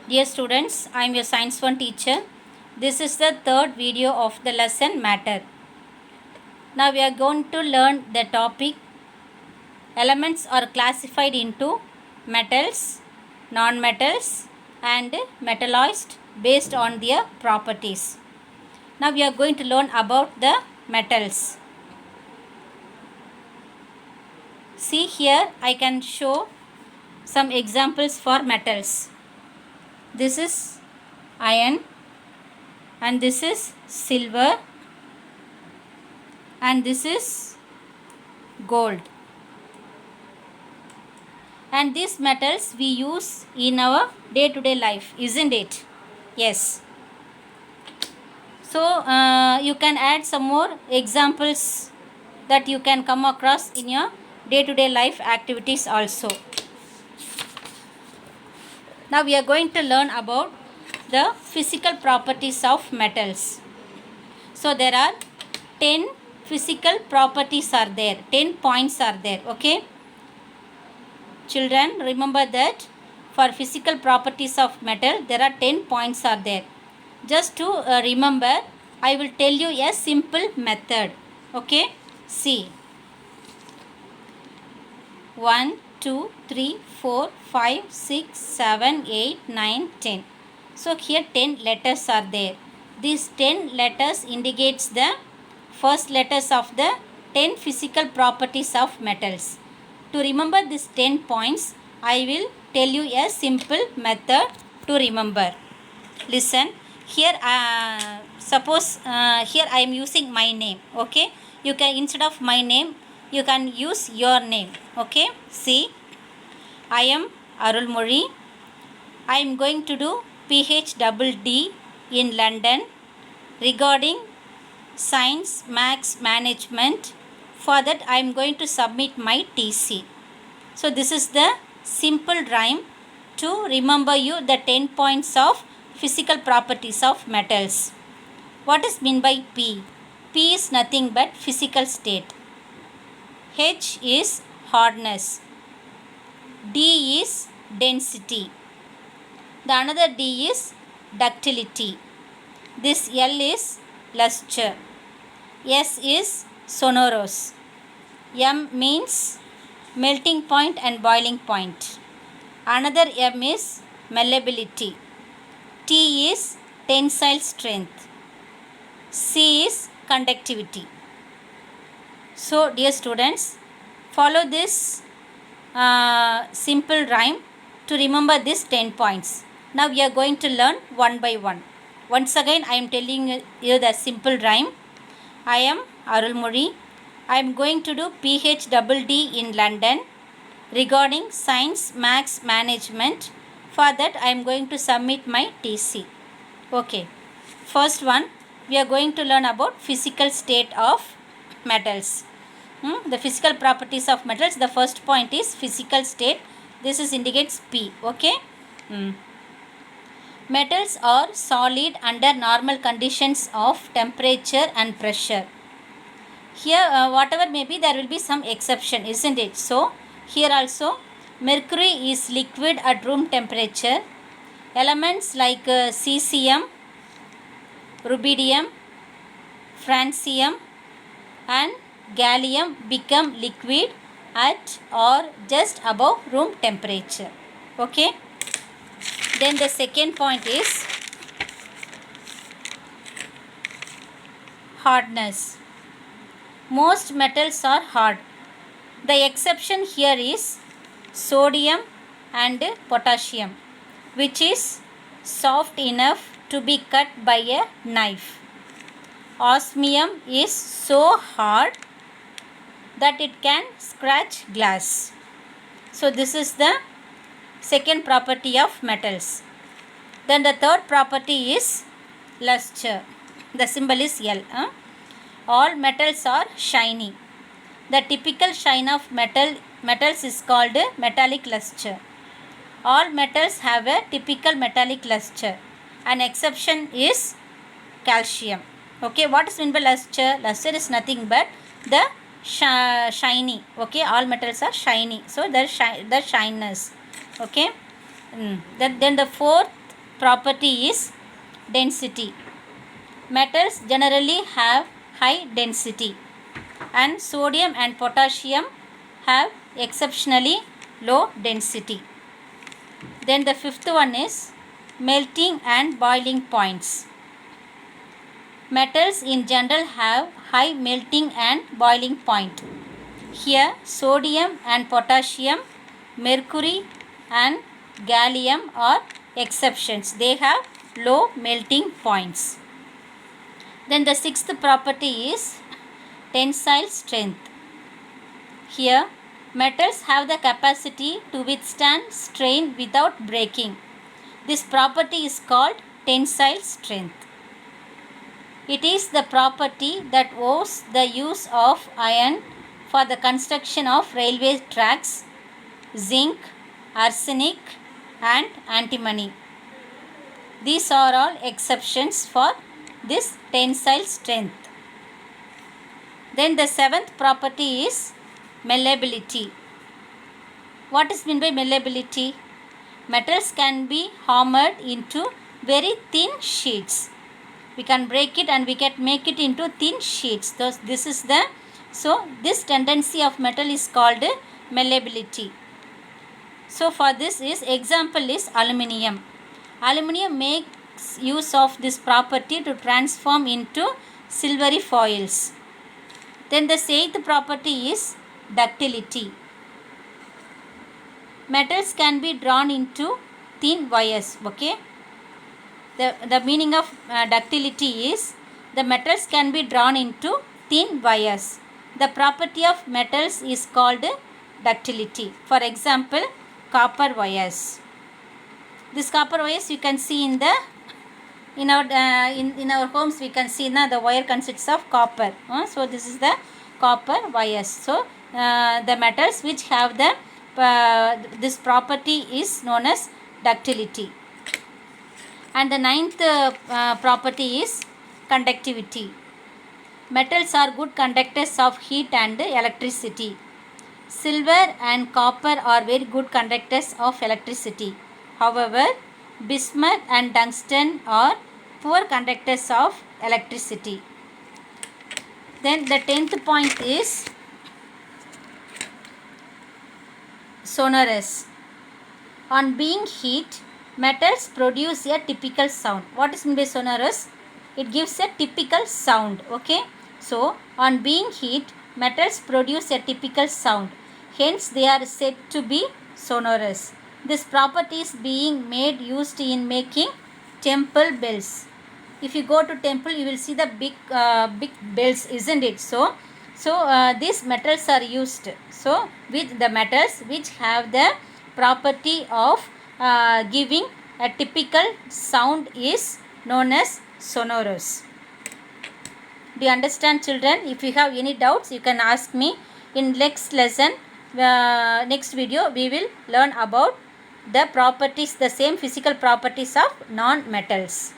Dear students, I am your Science 1 teacher. This is the third video of the lesson matter. Now we are going to learn the topic elements are classified into metals, non-metals and metalloids based on their properties. Now we are going to learn about the metals. See here I can show some examples for metals. This is iron and this is silver and this is gold. And these metals we use in our day-to-day life, isn't it? Yes. So you can add some more examples that you can come across in your day-to-day life activities also. Now we are going to learn about the physical properties of metals. So there are 10 physical properties are there, 10 points are there, okay? Children, remember that for physical properties of metal, there are 10 points are there. Just to remember, I will tell you a simple method, okay? See. 1, 2, 3, 4, 5, 6, 7, 8, 9, 10. So here 10 letters are there. These 10 letters indicates the first letters of the 10 physical properties of metals. To remember these 10 points, I will tell you a simple method to remember. Listen, here suppose here I am using my name, okay? You can, instead of my name, you can use your name, okay? See, I am Arulmozhi. I am going to do PhD in London regarding Science Max Management. For that I am going to submit my TC. So this is the simple rhyme to remember you the 10 points of physical properties of metals. What is meant by P? P is nothing but physical state. H is hardness. D is density. The another D is ductility. This L is luster. S is sonorous. M means melting point and boiling point. Another M is malleability. T is tensile strength. C is conductivity. So dear students, follow this simple rhyme to remember these 10 points. Now we are going to learn one by one. Once again I am telling you the simple rhyme. I am Arulmozhi. I am going to do PhD in London regarding Science Max Management. For that I am going to submit my TC. Okay. First one, we are going to learn about physical state of metals. The physical properties of metals. The first point is physical state. This is indicates P. Okay. Metals are solid under normal conditions of temperature and pressure. Here whatever may be, there will be some exception, isn't it? So here also mercury is liquid at room temperature. Elements like cesium, rubidium, francium and gallium become liquid at or just above room temperature. Okay. Then the second point is hardness. Most metals are hard. The exception here is sodium and potassium, which is soft enough to be cut by a knife. Osmium is so hard that it can scratch glass. So this is the second property of metals. Then the third property is luster. The symbol is L. All metals are shiny. The typical shine of metals is called metallic luster. All metals have a typical metallic luster. An exception is calcium. Okay, what is meant by luster? Luster is nothing but the shiny. Okay, all metals are shiny. So the shyness. Okay. Then the fourth property is density. Metals generally have high density, and sodium and potassium have exceptionally low density. Then the fifth one is melting and boiling points. Metals in general have high melting and boiling point. Here sodium and potassium, mercury and gallium are exceptions. They have low melting points. Then the sixth property is tensile strength. Here metals have the capacity to withstand strain without breaking. This property is called tensile strength. It is the property that owes the use of iron for the construction of railway tracks, zinc, arsenic and antimony. These are all exceptions for this tensile strength. Then the seventh property is malleability. What is meant by malleability? Metals can be hammered into very thin sheets. We can break it and we can make it into thin sheets. So this tendency of metal is called malleability. So for this example is aluminium. Aluminium makes use of this property to transform into silvery foils. Then the eighth property is ductility. Metals can be drawn into thin wires. Okay. The meaning of ductility is the metals can be drawn into thin wires. The property of metals is called ductility. For example, copper wires. This copper wires you can see in our homes. We can see the wire consists of copper. So this is the copper wires. So the metals which have this property is known as ductility. And the ninth property is conductivity. Metals are good conductors of heat and electricity. Silver and copper are very good conductors of electricity. However, bismuth and tungsten are poor conductors of electricity. Then the 10th point is sonorous. On being heat, metals produce a typical sound. What is meant by sonorous? It gives a typical sound. Okay. So on being heat, metals produce a typical sound. Hence they are said to be sonorous. This property is being used in making temple bells. If you go to temple, you will see the big bells, isn't it? So these metals are used. So with the metals which have the property of giving a typical sound is known as sonorous. Do you understand, children? If you have any doubts, you can ask me. In next lesson, next video, we will learn about the properties, the same physical properties of non-metals.